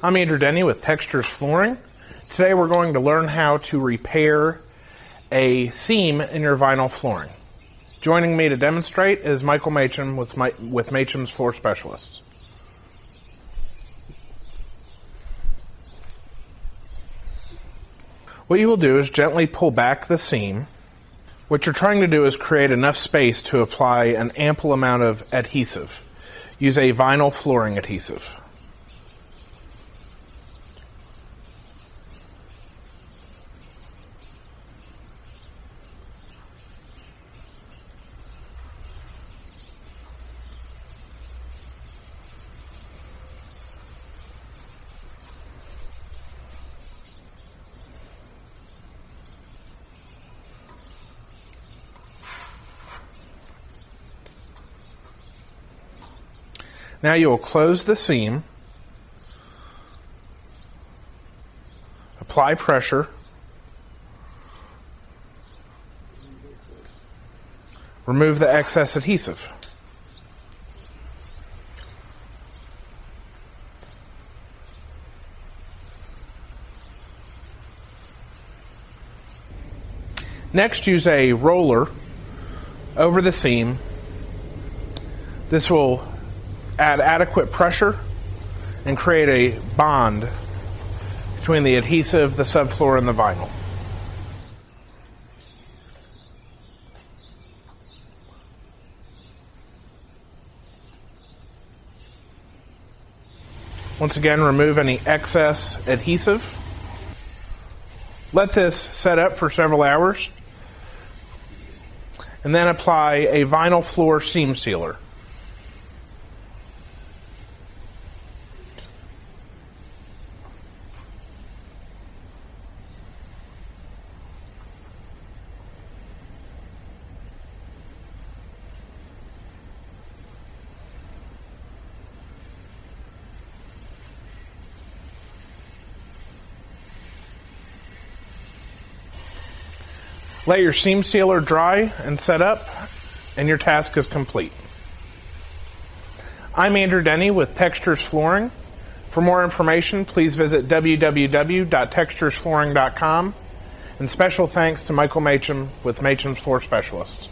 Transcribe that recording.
I'm Andrew Denny with Textures Flooring. Today we're going to learn how to repair a seam in your vinyl flooring. Joining me to demonstrate is Michael Macham with Macham's Floor Specialists. What you will do is gently pull back the seam. What you're trying to do is create enough space to apply an ample amount of adhesive. Use a vinyl flooring adhesive. Now you will close the seam, apply pressure, remove the excess adhesive. Next, use a roller over the seam. This will add adequate pressure and create a bond between the adhesive, the subfloor, and the vinyl. Once again, remove any excess adhesive. Let this set up for several hours, and then apply a vinyl floor seam sealer. Let your seam sealer dry and set up, and your task is complete. I'm Andrew Denny with Textures Flooring. For more information, please visit www.texturesflooring.com. And special thanks to Michael Macham with Macham's Floor Specialists.